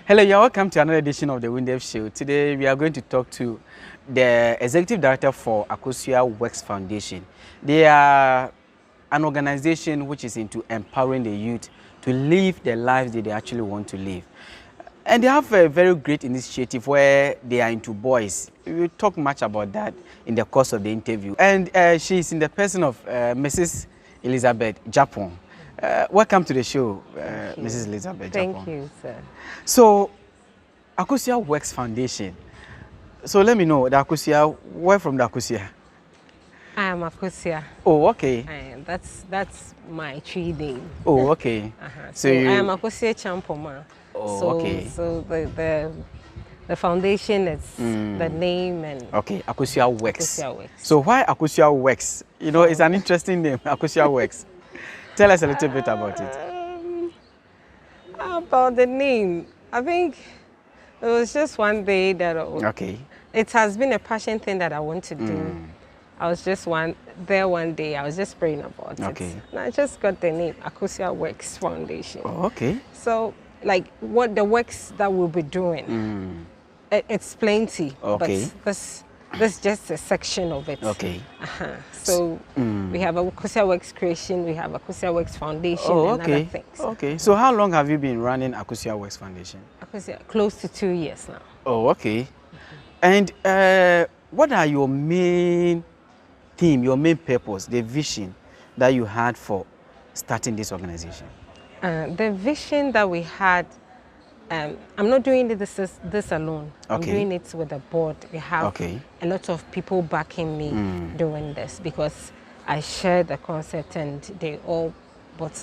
Hello, you're welcome to another edition of the Wundef Show. Today we are going to talk to the Executive Director for Akosua Works Foundation. They are an organization which is into empowering the youth to live the lives that they actually want to live. And they have a very great initiative where they are into boys. We will talk much about that in the course of the interview. And she is in the person of Mrs. Elizabeth Gyapong. Welcome to the show, Mrs. Elizabeth Gyapong. Thank you, sir. So, Akosua Works Foundation. So let me know, the Akosua, where from the Akosua? I am Akosua. Oh, okay. That's my tree name. Oh, okay. So I am Akosua Champoma. Oh, so, okay. So the foundation is the name and... Okay, Akosua Works. Akosua Works. So why Akosua Works? You know, it's an interesting name, Akosua Works. Tell us a little bit about it. About the name, I think it was just one day that it has been a passion thing that I want to do. I was just one day, I was just praying about it. And I just got the name, Akosua Works Foundation. Oh, okay. So, like, what the works that we'll be doing, it's plenty. Okay. But this is just a section of it. Okay. So we have Akosua Works Creation, we have Akosua Works Foundation, and other things. Okay. So how long have you been running Akosua Works Foundation? Close to 2 years now. Oh, okay. And what are your main theme, your main purpose, the vision that you had for starting this organization? The vision that we had, I'm not doing this alone. I'm doing it with the board. We have a lot of people backing me doing this because I share the concept and they all bought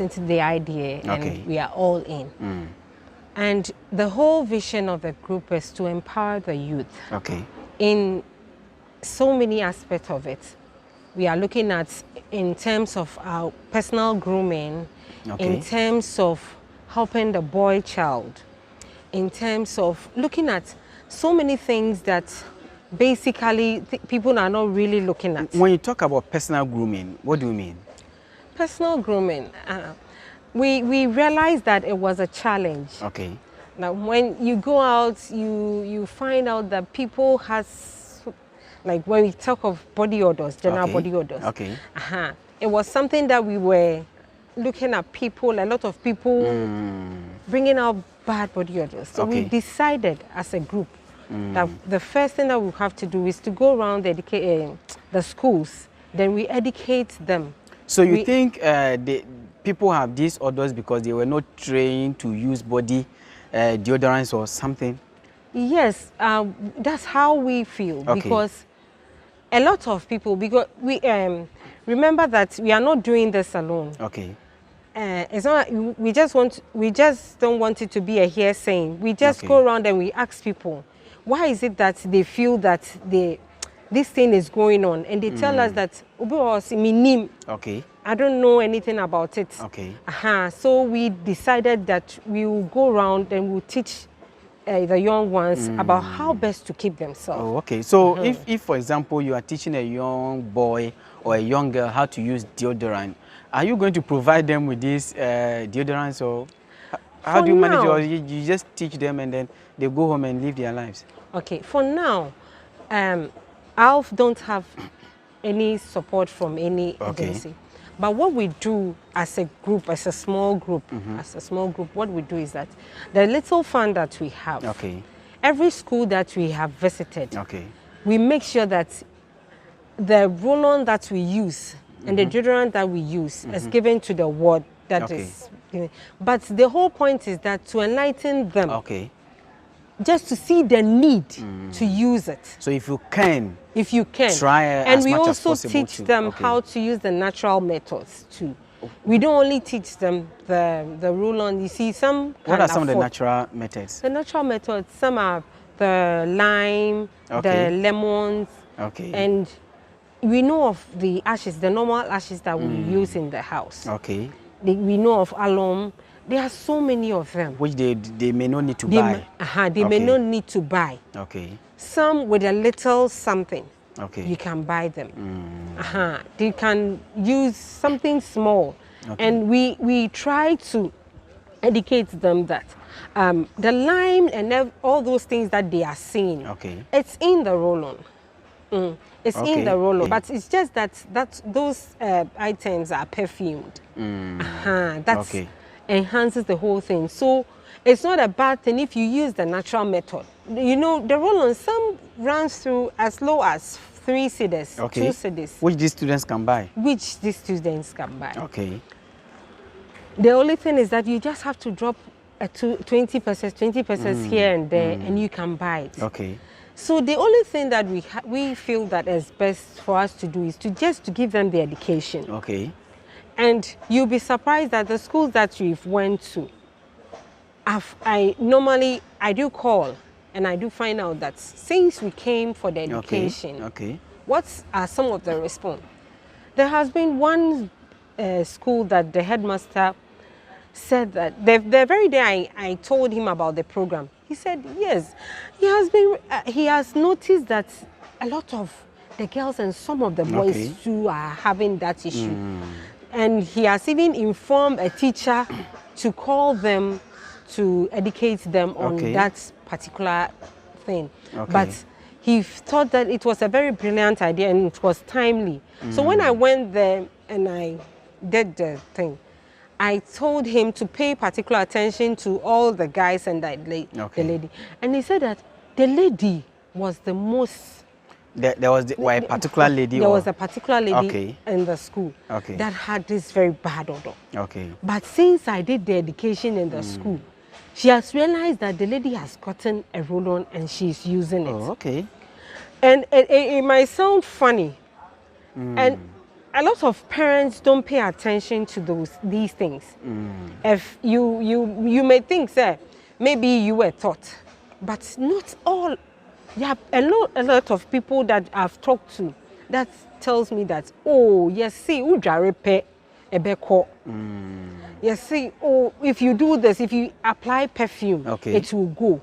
into the idea and we are all in. And the whole vision of the group is to empower the youth in so many aspects of it. We are looking at in terms of our personal grooming, in terms of helping the boy child, in terms of looking at so many things that basically people are not really looking at. When you talk about personal grooming, what do you mean? Personal grooming, we realized that it was a challenge. Now, when you go out, you find out that people has, like when we talk of body odors, general body odors. It was something that we were looking at people, a lot of people bringing out bad body odors. So we decided as a group that the first thing that we have to do is to go around the schools, then we educate them. So you think the people have these odors because they were not trained to use body deodorants or something? Yes, that's how we feel because a lot of people, because we remember that we are not doing this alone. It's not. We just don't want it to be a hearsay. We just go around and we ask people, why is it that they feel that this thing is going on, and they tell us that I don't know anything about it. So we decided that we will go around and we'll teach the young ones about how best to keep themselves. So if, for example, you are teaching a young boy or a young girl how to use deodorant, are you going to provide them with these deodorants, or how do you manage it, or you just teach them and then they go home and live their lives? For now, ALF don't have any support from any agency. But what we do as a group, as a small group, what we do is that the little fund that we have, every school that we have visited, we make sure that the roll-on that we use and the deodorant that we use is given to the ward that is. But the whole point is that to enlighten them, just to see the need to use it. So if you can, try and we also teach them how to use the natural methods too. We don't only teach them the roll-on. You see, some what are some of the natural methods? The natural methods, some are the lime, the lemons, and we know of the ashes, the normal ashes that we use in the house. We know of alum. There are so many of them. Which they may not need to buy. They may not need to buy. Some with a little something. You can buy them. They can use something small. And we try to educate them that the line and all those things that they are seeing, it's in the roll-on. It's in the roll-on, but it's just that those items are perfumed. That enhances the whole thing. So it's not a bad thing if you use the natural method. You know, the roll-on, some runs through as low as 3 cedis, 2 cedis. Which these students can buy? Which these students can buy. The only thing is that you just have to drop a 20% here and there, and you can buy it. So the only thing that we feel that is best for us to do is to give them the education. And you'll be surprised that the schools that we've went to, I do call and I do find out that since we came for the education, what are some of the response? There has been one school that the headmaster said that the very day I told him about the program, he said yes, he has noticed that a lot of the girls and some of the boys too are having that issue. And he has even informed a teacher to call them to educate them on that particular thing. But he thought that it was a very brilliant idea and it was timely. So when I went there and I did the thing, I told him to pay particular attention to all the guys and the lady. And he said that the lady was the most... There was a particular lady? There was a particular lady in the school that had this very bad odor. But since I did the education in the school, she has realized that the lady has gotten a roll-on and she's using it. And it might sound funny. And a lot of parents don't pay attention to these things. If you may think, sir, maybe you were taught, but not all. Yeah, a lot of people that I've talked to that tells me that, oh yes, see, ujarepe ebeko. Yes, see, oh, if you do this, if you apply perfume, it will go.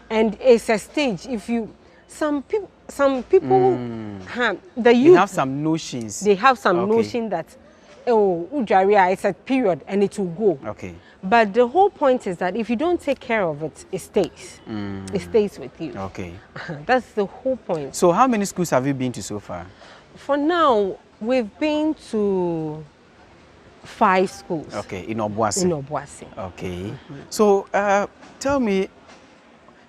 And it's a stage. If you some people the youth, they have some notions. They have some notion that, oh, ujaria, it's a period and it will go. But the whole point is that if you don't take care of it, it stays. It stays with you. That's the whole point. So how many schools have you been to so far? For now, we've been to 5 schools. In Obuasi. In Obuasi. So tell me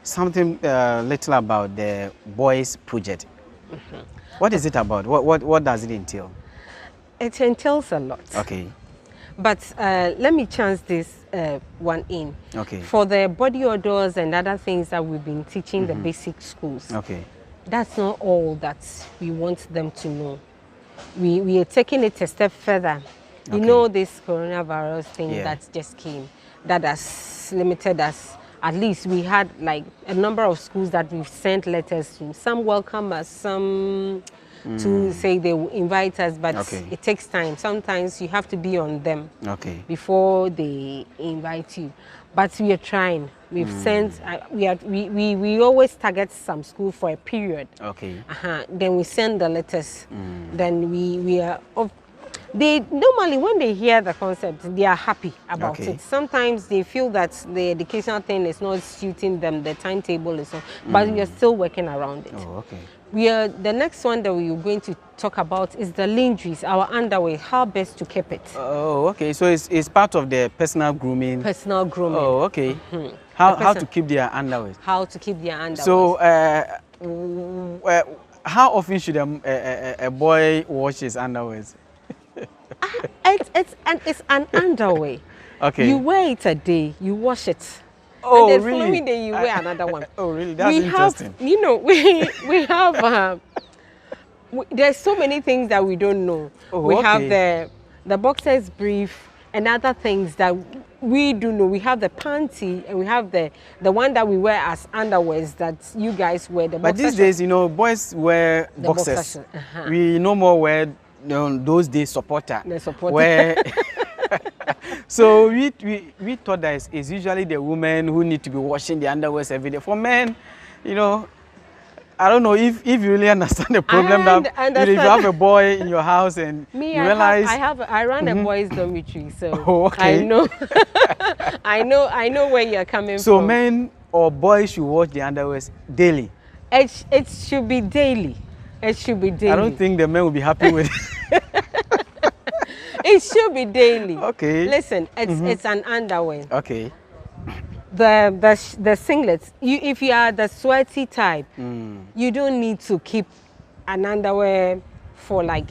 something little about the boys project. What is it about? What does it entail? It entails a lot. But let me chance this one in. For the body odors and other things that we've been teaching the basic schools. That's not all that we want them to know. We are taking it a step further. You know this coronavirus thing that just came, that has limited us. At least we had like a number of schools that we've sent letters to. Some welcome us, some to say they will invite us, but it takes time. Sometimes you have to be on them before they invite you. But we are trying. We've sent. We always target some school for a period. Then we send the letters. Then we are. They normally, when they hear the concept, they are happy about it. Sometimes they feel that the educational thing is not suiting them, the timetable is not, but we are still working around it. The next one that we are going to talk about is the lingeries, our underwear, how best to keep it. So it's part of the personal grooming. Personal grooming. How to keep their underwear. How to keep their underwear. So how often should a boy wash his underwear? It's an underwear. You wear it a day, you wash it. Oh, and the really? following day you wear another one. Oh, really? That's interesting. You know, we have there's so many things that we don't know. We have the boxers brief and other things that we do know. We have the panty and we have the one that we wear as underwears that you guys wear. But these days, you know, boys wear boxers. We no more wear those days supporter. The supporter. Where so we thought that it's usually the women who need to be washing the underwear every day. For men, you know, I don't know if you really understand the problem that if you have a boy in your house and Me, you realize I run a boys' dormitory, so Oh, okay. I know, I know where you're coming so from. men or boys should wash their underwears daily. It should be daily. It should be daily. I don't think the men will be happy with it. It should be daily. Okay. Listen, it's an underwear. Okay. The singlets. If you are the sweaty type, you don't need to keep an underwear for like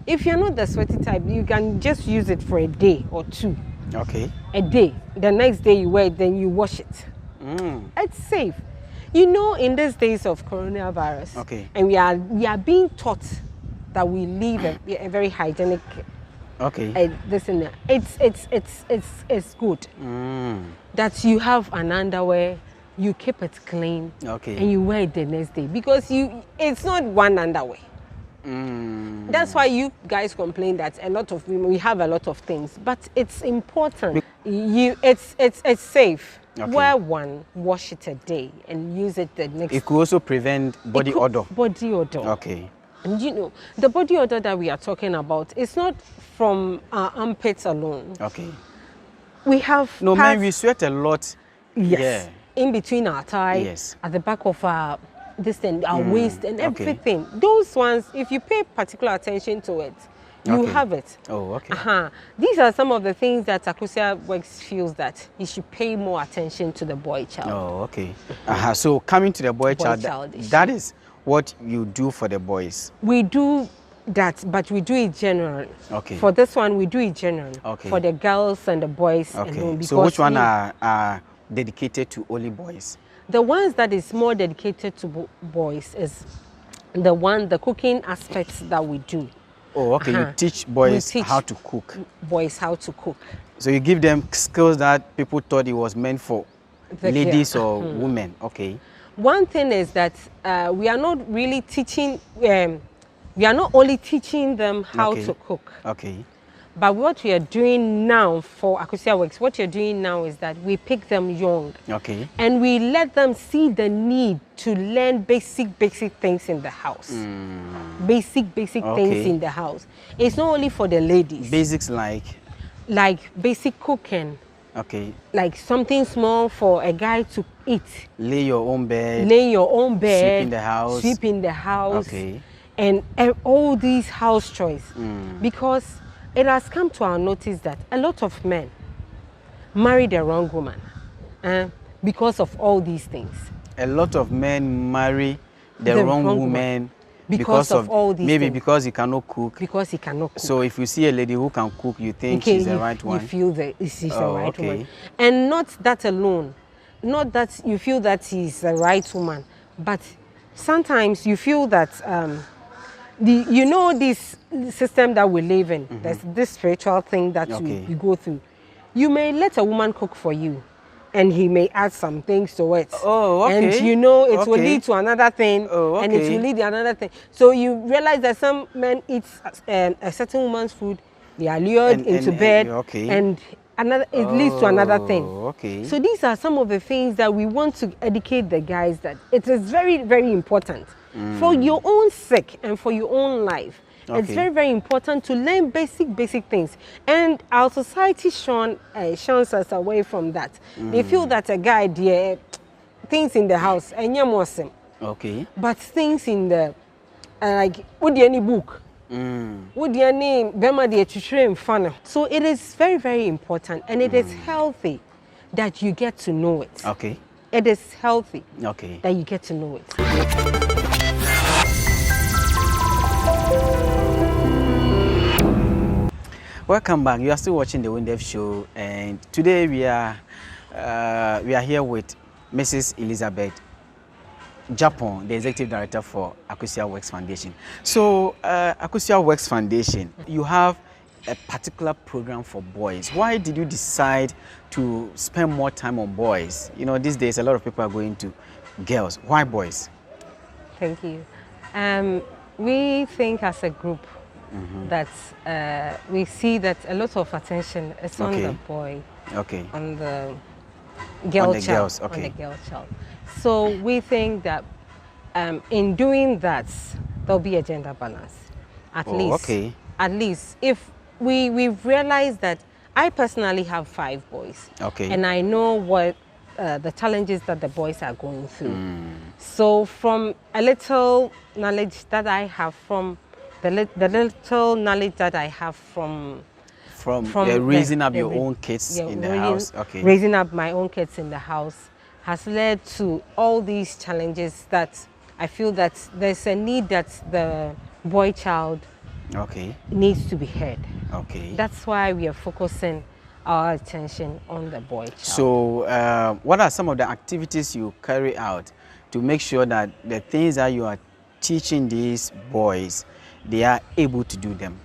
if you're not the sweaty type, you can just use it for a day or two. Okay. A day. The next day you wear it, then you wash it. It's safe. You know, in these days of coronavirus, okay, and we are being taught that we live a very hygienic. Okay. It's good that you have an underwear, you keep it clean, okay, and you wear it the next day because it's not one underwear. That's why you guys complain that a lot of women, we have a lot of things, but it's important. It's safe. Okay. Wear one, wash it a day, and use it the next. It could also prevent body odor. Body odor. Okay. And you know, the body odor that we are talking about is not from our armpits alone. Okay. We have man, we sweat a lot. Yes. Yeah. In between our thigh, yes, at the back of our our waist and everything. Okay. Those ones, if you pay particular attention to it, you have it. Oh, okay. These are some of the things that Akosia Works feels that you should pay more attention to the boy child. Oh, okay. So coming to the boy child, that is what you do for the boys. We do that, but we do it generally. Okay. For this one, we do it generally. Okay. For the girls and the boys. Okay. So which one are dedicated to only boys? The ones that is more dedicated to boys is the cooking aspects that we do. Oh, okay. You teach boys how to cook. Boys how to cook. So you give them skills that people thought it was meant for ladies or women. Okay. One thing is that we are not really teaching. We are not only teaching them how to cook. Okay. But what we are doing now for Akosia Works, what you're doing now is that we pick them young. Okay. And we let them see the need to learn basic things in the house. Basic things in the house. It's not only for the ladies. Basics like basic cooking. Okay. Like something small for a guy to eat. Lay your own bed. Sweep in the house. Okay. And all these house chores. Because it has come to our notice that a lot of men marry the wrong woman because of all these things. A lot of men marry the wrong woman because of all these things. Because he cannot cook. Because he cannot cook. So if you see a lady who can cook, you think she's the right one. You feel that she's the right one. And not that alone. Not that you feel that she's the right woman, but sometimes you feel that this system that we live in, there's this spiritual thing that you go through. You may let a woman cook for you, and he may add some things to it. Oh, okay. And it will lead to another thing, and it will lead to another thing. So you realize that some men eat a certain woman's food, they are lured into bed, and it leads to another thing. Okay. So these are some of the things that we want to educate the guys that it is very, very important. For your own sake and for your own life. It's very, very important to learn basic things. And our society shuns us away from that. They feel that a guy, things in the house, and you're more sim. Okay. But things in the, would you any book? Would you any Bema de fun? So it is very, very important, and it is healthy that you get to know it. Okay. It is healthy that you get to know it. Welcome back. You are still watching the Wundef Show, and today we are here with Mrs. Elizabeth Gyapong, the Executive Director for Akosia Works Foundation. So, Akosia Works Foundation, you have a particular program for boys. Why did you decide to spend more time on boys? You know, these days a lot of people are going to girls. Why boys? Thank you. We think as a group that we see that a lot of attention is on the boy, on the girl child, on the girl child. So we think that in doing that, there'll be a gender balance. At least. Okay. At least. If we've realized that I personally have 5 boys. Okay. And I know what the challenges that the boys are going through. So from a little knowledge that I have from the little knowledge that I have from raising up your own kids in the house. Okay. Raising up my own kids in the house has led to all these challenges that I feel that there's a need that the boy child needs to be heard. Okay. That's why we are focusing our attention on the boy child. So what are some of the activities you carry out to make sure that the things that you are teaching these boys, they are able to do them?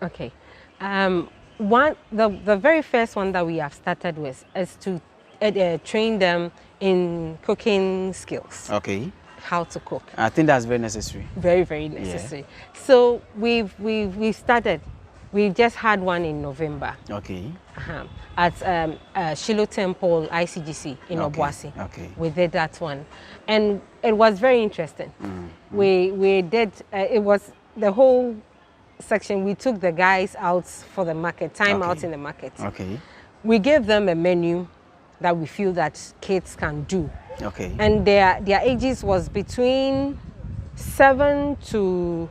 Okay. The very first one that we have started with is to train them in cooking skills. Okay. How to cook. I think that's very necessary. Very, very necessary. Yeah. So we've started. We just had one in November. Okay. At Shiloh Temple ICGC in Obuasi. Okay. We did that one, and it was very interesting. We did. It was the whole section. We took the guys out for the market, out in the market. Okay. We gave them a menu that we feel that kids can do. Okay. And their ages was between 7 to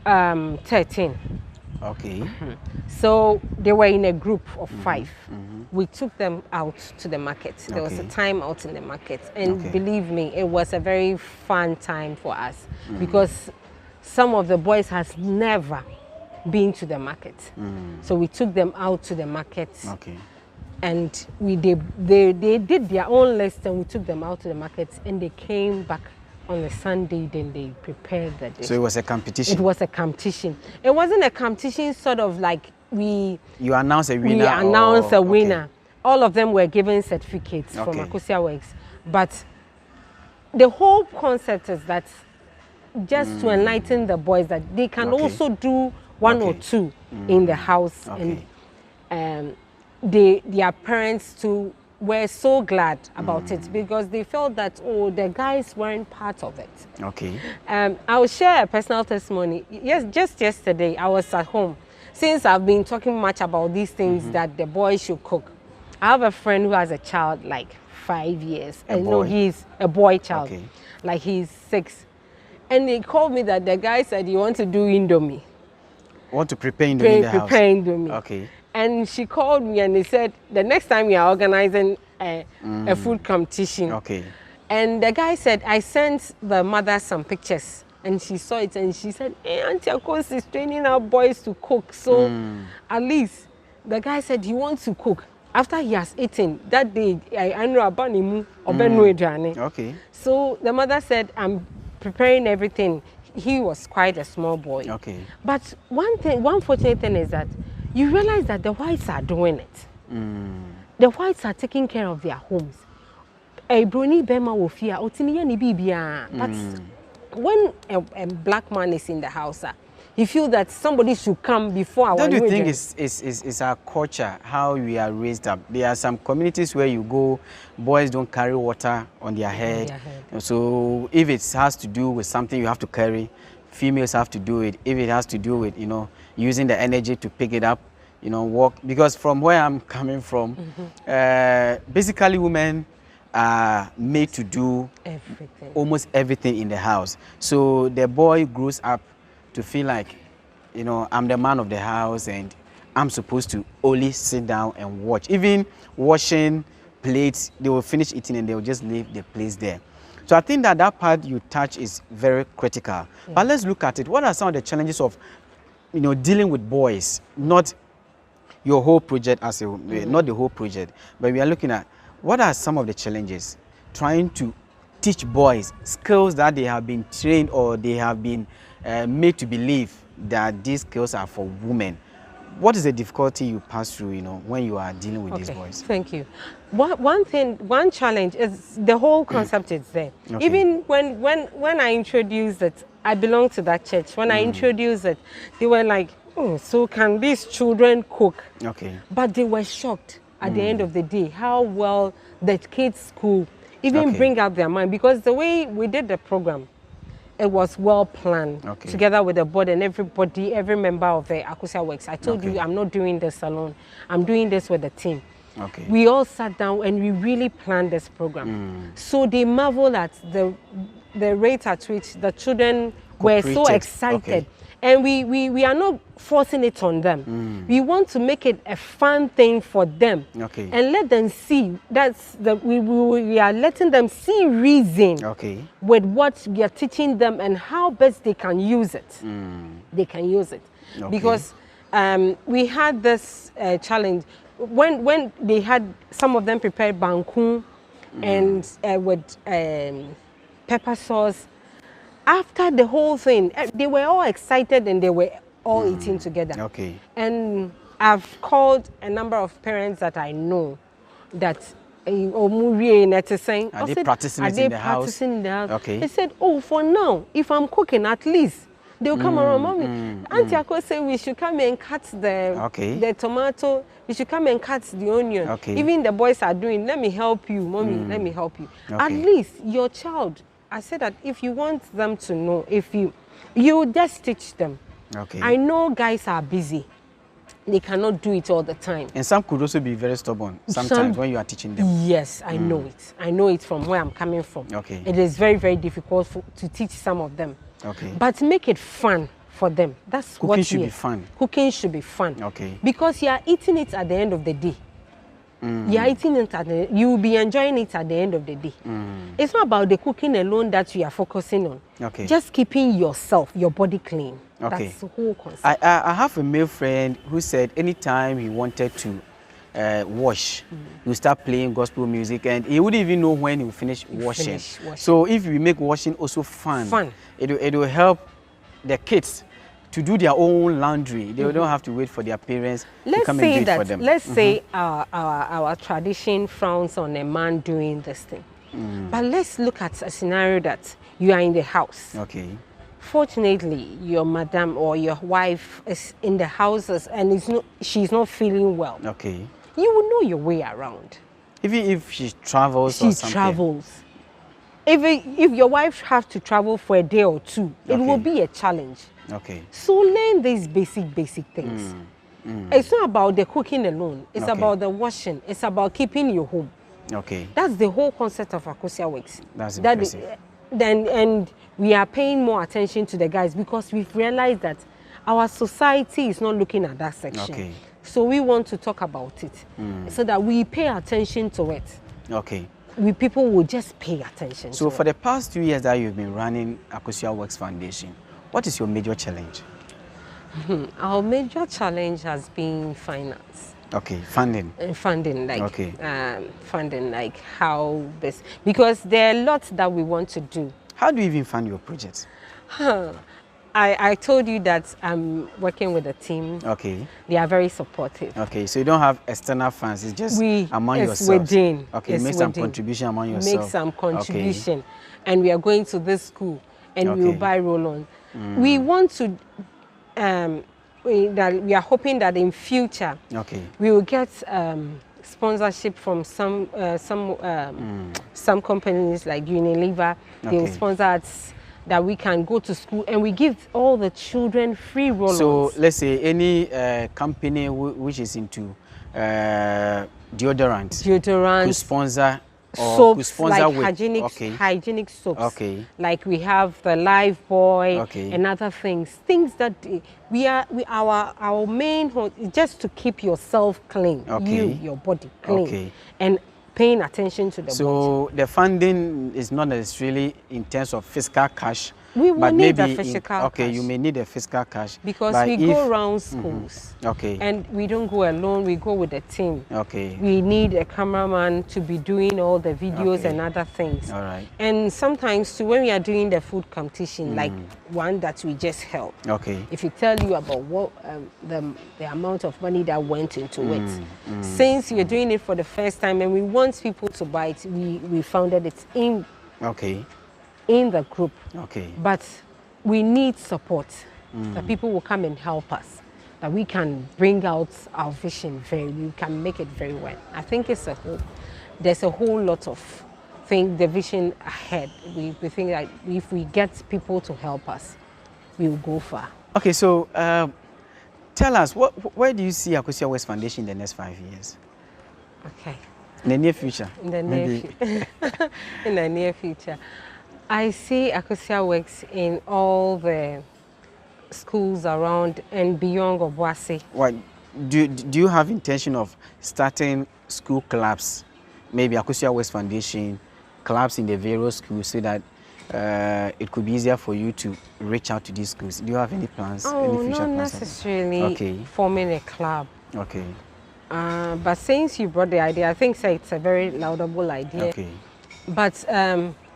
13. Okay. So they were in a group of 5. We took them out to the market. There was a time out in the market, and believe me, it was a very fun time for us because some of the boys has never been to the market. So we took them out to the market. Okay. And they did their own list, and we took them out to the market, and they came back on the Sunday. Then they prepared the dish. So it was a competition. It was a competition. It wasn't a competition sort of like you announce a winner. We announced a winner. All of them were given certificates from Akosia Works, but the whole concept is that just to enlighten the boys that they can also do one or two in the house, and their parents too were so glad about it because they felt that the guys weren't part of it. Okay. I'll share a personal testimony. Yes, just yesterday I was at home. Since I've been talking much about these things that the boys should cook, I have a friend who has a child like 5 years. No, he's a boy child. Like he's 6. And he called me that the guy said he wants to do Indomie. Want to prepare Indomie in the house? Prepare Indomie. Okay. And she called me and he said, the next time we are organizing a food competition. Okay. And the guy said, I sent the mother some pictures. And she saw it and she said, hey, Auntie Akos is training our boys to cook. So at least the guy said he wants to cook. After he has eaten, that day, I know about him. Okay. So the mother said, I'm preparing everything. He was quite a small boy. Okay. But one fortunate thing is that you realize that the whites are doing it. The whites are taking care of their homes. A brony bema wofia, otiniya ni bibia. But when a black man is in the house, you feel that somebody should come before our Don't you think it's our culture, how we are raised up? There are some communities where you go, boys don't carry water on their head. So if it has to do with something you have to carry, females have to do it. If it has to do with, using the energy to pick it up, walk. Because from where I'm coming from, basically women are made to do almost everything in the house. So the boy grows up to feel like, I'm the man of the house and I'm supposed to only sit down and watch. Even washing plates, they will finish eating and they will just leave the place there. So I think that part you touch is very critical. But let's look at it. What are some of the challenges of, dealing with boys? Not your whole project not the whole project, but we are looking at what are some of the challenges trying to teach boys skills that they have been trained or they have been made to believe that these skills are for women. What is the difficulty you pass through, when you are dealing with these boys? Thank you. One challenge is the whole concept is there. Even when I introduced it, I belong to that church. When I introduced it, they were like, so can these children cook? But they were shocked at the end of the day how well the kids' school even bring out their mind, because the way we did the program, it was well planned together with the board and everybody, every member of the Akosia Works. I told you I'm not doing this alone. I'm doing this with the team. We all sat down and we really planned this program. So they marveled at the rate at which the children were so excited. And we are not forcing it on them. We want to make it a fun thing for them. And let them see. We are letting them see reason with what we are teaching them and how best they can use it. They can use it. Because we had this challenge. When they had, some of them prepared banku and with pepper sauce. After the whole thing, they were all excited and they were all eating together. And I've called a number of parents that I know that are they practicing in the house? They said, oh, for now, if I'm cooking, at least they'll come around. Mommy, Auntie Ako said we should come and cut the tomato, we should come and cut the onion. Even the boys are doing, let me help you, Mommy, let me help you. At least your child, I said that if you want them to know, if you just teach them. I know guys are busy. They cannot do it all the time. And some could also be very stubborn sometimes when you are teaching them. Yes, I know it. I know it from where I'm coming from. It is very, very difficult to teach some of them. But make it fun for them. That's cooking what should be fun. Cooking should be fun. Because you are eating it at the end of the day. You are eating it you will be enjoying it at the end of the day. It's not about the cooking alone that you are focusing on. Just keeping yourself, your body clean. That's the whole concept. I have a male friend who said anytime he wanted to wash, he would start playing gospel music and he wouldn't even know when he would finish washing. So if we make washing also fun. It will help the kids to do their own laundry. They don't have to wait for their parents to come and do it for them. Let's say our tradition frowns on a man doing this thing. But let's look at a scenario that you are in the house. Fortunately, your madam or your wife is in the houses and she's not feeling well. You will know your way around. Even if she travels or something. She travels. If your wife has to travel for a day or two, it will be a challenge. So learn these basic things. It's not about the cooking alone. It's about the washing. It's about keeping your home. That's the whole concept of Akosia Works. That's impressive. And we are paying more attention to the guys because we've realized that our society is not looking at that section. So we want to talk about it so that we pay attention to it. People will just pay attention. So for the past 2 years that you've been running Akosia Works Foundation, what is your major challenge? Our major challenge has been finance. Funding. Funding, funding, like how best, because there are lots that we want to do. How do you even fund your projects? I told you that I'm working with a team. They are very supportive. So you don't have external funds, it's just among yourselves. Within. Make some contribution among yourselves. Make some contribution. And we are going to this school and we will buy roll-on. We want to, we are hoping that in future, we will get sponsorship from some companies like Unilever. They will sponsor us, that we can go to school and we give all the children free roll-ons. So let's say any company which is into deodorant could sponsor soaps, like hygienic soaps. Like we have the Life Boy and other things that our main hope is just to keep yourself clean, your body clean, and paying attention to the body. So the funding is not necessarily in terms of fiscal cash. We will need the physical cash. You may need a fiscal cash. Because we go around schools. And we don't go alone, we go with a team. We need a cameraman to be doing all the videos and other things. And sometimes too, when we are doing the food competition, like one that we just held, if you tell you about what the amount of money that went into it, since we are doing it for the first time and we want people to buy it, we founded it in the group. But we need support, that people will come and help us, that we can bring out our vision we can make it very well. I think there's a whole lot of think the vision ahead. We think that if we get people to help us, we will go far. Okay, so tell us, where do you see Akosua West Foundation in the next 5 years? Okay. In the near future? In the in the near future. I see Akosua Works in all the schools around and beyond Obuasi. What do you have intention of starting school clubs, maybe Akosua West Foundation clubs in the various schools, so that it could be easier for you to reach out to these schools? Do you have any plans? Oh, any future not plans? necessarily forming a club. Okay. But since you brought the idea, I think it's a very laudable idea. Okay. But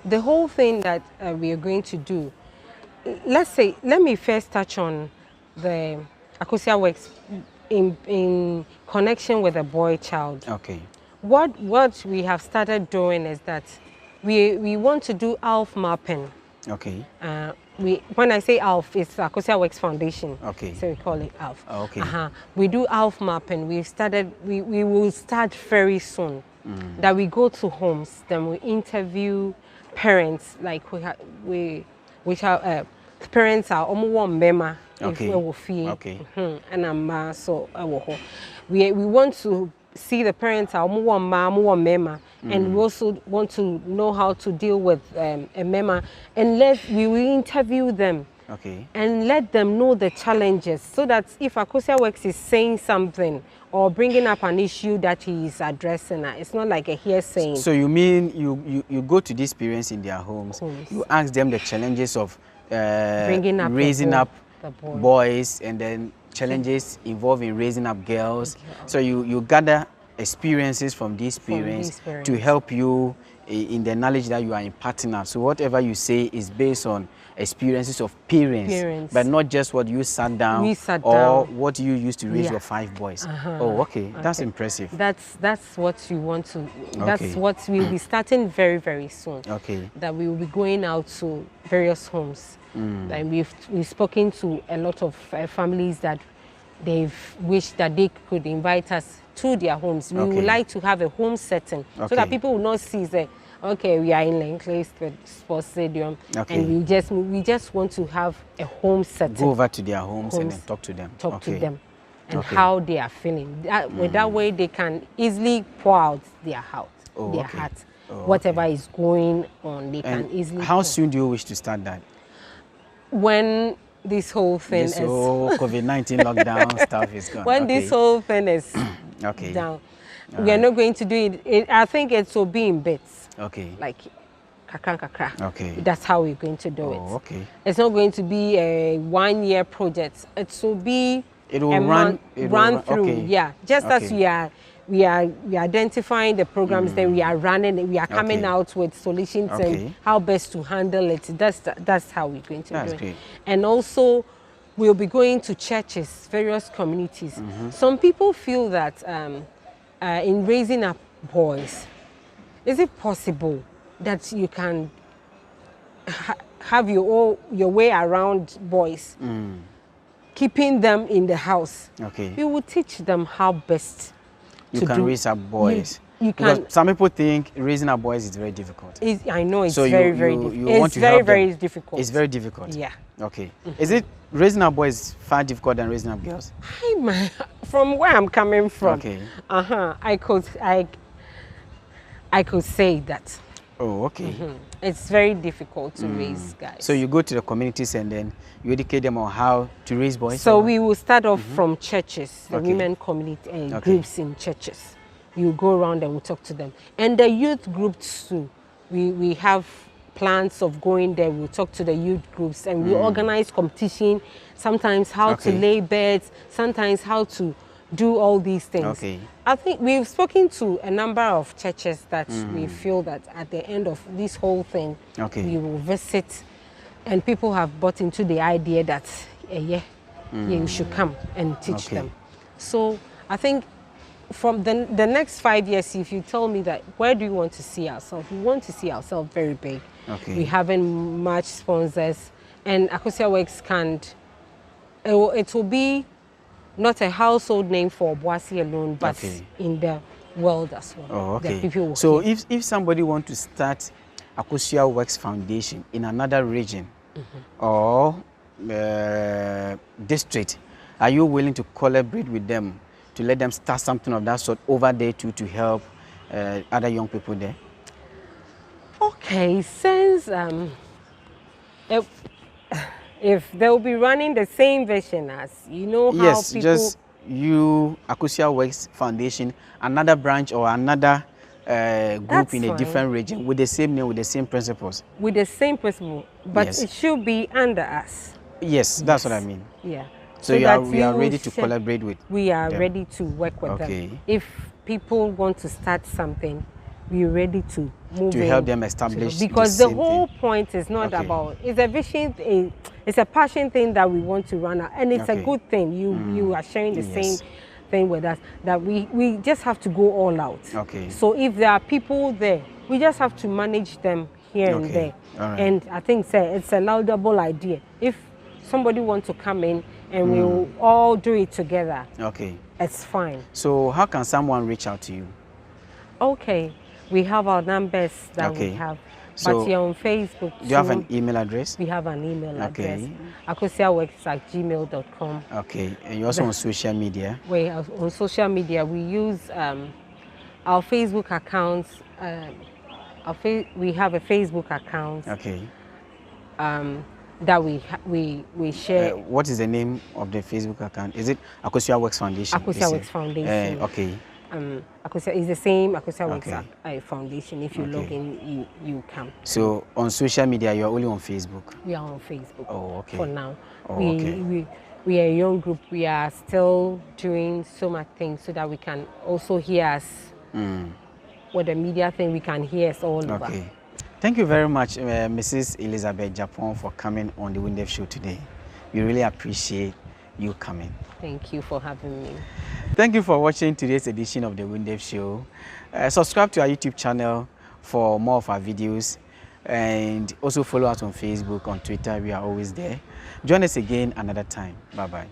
the whole thing that we are going to do, let me first touch on the Akosua Works in connection with a boy child. Okay. What we have started doing is that we want to do ALF mapping. Okay. When I say ALF, it's Akosua Works Foundation. Okay. So we call it ALF. Okay. We do ALF mapping. We will start very soon. That we go to homes, then we interview parents. Like parents are almost mema. Okay. Okay. And so we want to see the parents are more mema, and we also want to know how to deal with a mema, and we will interview them. Okay. And let them know the challenges, so that if Akosua Works is saying something or bringing up an issue that he is addressing, it's not like a hearsay. So you mean you go to these parents in their homes, you ask them the challenges of raising up boys, and then challenges involving raising up girls. So you gather experiences from these parents to help you in the knowledge that you are imparting out. So whatever you say is based on experiences of parents, but not just what you sat down or what you used to raise your 5 boys. Oh, okay. That's impressive. That's what we want to. That's what we'll be starting very, very soon. Okay. That we will be going out to various homes. And we've spoken to a lot of families that they've wished that they could invite us to their homes. We would like to have a home setting so that people will not see that, okay, we are in Langley Sports Stadium, and we just want to have a home setting. Go over to their homes and then talk to them. Talk to them and how they are feeling. That way they can easily pour out their heart, whatever is going on. They can easily. How soon do you wish to start that? When this whole thing is COVID-19 lockdown stuff is gone. When this whole thing is down, we are not going to do it. I think it will be in bits. Okay. Like kakra. Okay. That's how we're going to do it. Okay. It's not going to be a 1-year project. It will be run through. Okay. Yeah. Just as we are identifying the programs, then we are running, we are coming out with solutions and how best to handle it. That's how we're going to do it. And also, we'll be going to churches, various communities. Some people feel that in raising up boys, is it possible that you can have your way around boys, keeping them in the house? Okay. We will teach them how best you can raise up boys. You can. Because some people think raising up boys is very difficult. I know it's very difficult. It's very difficult. It's very difficult. Yeah. Okay. Is it raising up boys far difficult than raising up girls? From where I'm coming from, I could say that. Oh, okay. It's very difficult to raise guys. So you go to the communities and then you educate them on how to raise boys? So we will start off from churches, the women community groups in churches. You go around and we talk to them. And the youth groups too. We have plans of going there. We'll talk to the youth groups and we organize competition, sometimes how to lay beds, sometimes how to do all these things. Okay. I think we've spoken to a number of churches that we feel that at the end of this whole thing, we will visit, and people have bought into the idea that you should come and teach them. So I think from the next 5 years, if you tell me that where do you want to see ourselves, we want to see ourselves very big. Okay. We haven't much sponsors, and Akosua Works can't. It will be not a household name for Obuasi alone, but in the world as well. Oh, okay. There are people So working. if somebody want to start Akosua Works Foundation in another region or district, are you willing to collaborate with them to let them start something of that sort over there too, to help other young people there? Okay, since if they'll be running the same vision as, you know, how Yes, people... just you, Akosua Works Foundation, another branch or another group That's in a fine. different region with the same name, with the same principles. With the same principle, but Yes. it should be under us. Yes, that's what I mean. Yeah. So we are ready to collaborate with We are them. ready to work with Okay. them. If people want to start something, we're ready to move To in help them establish because the the same whole thing. point is not Okay. about, it's a vision, it's a passion thing that we want to run out, and it's Okay. a good thing. You are sharing the Yes. same thing with us, that we just have to go all out. Okay. So if there are people there, we just have to manage them here and Okay. there. All right. And I think it's a laudable idea. If somebody wants to come in and we'll all do it together, Okay. it's fine. So how can someone reach out to you? Okay, we have our numbers that Okay. we have, So, but you're on Facebook. Do you have an too. email address? We have an email address, Okay. akosiaworks@gmail.com. Okay. And you're also on social media? We are on social media. We use our Facebook accounts. We have a Facebook account Okay. that we share. What is the name of the Facebook account? Is it Akosua Works Foundation? Akosua Works Foundation. Okay. Akosua is the same Akosua Works Okay. Foundation. If you log in, you can. So on social media, you're only on Facebook? We are on Facebook. Oh, okay. For now. Oh, we, okay. we are a young group. We are still doing so much things so that we can also hear us. With the media thing, we can hear us all over. Okay. Thank you very much, Mrs. Elizabeth Gyapong, for coming on the Wundef Show today. We really appreciate you coming. Thank you for having me. Thank you for watching today's edition of the Wundef Show. Subscribe to our YouTube channel for more of our videos, and also follow us on Facebook, on Twitter. We are always there. Join us again another time. Bye-bye.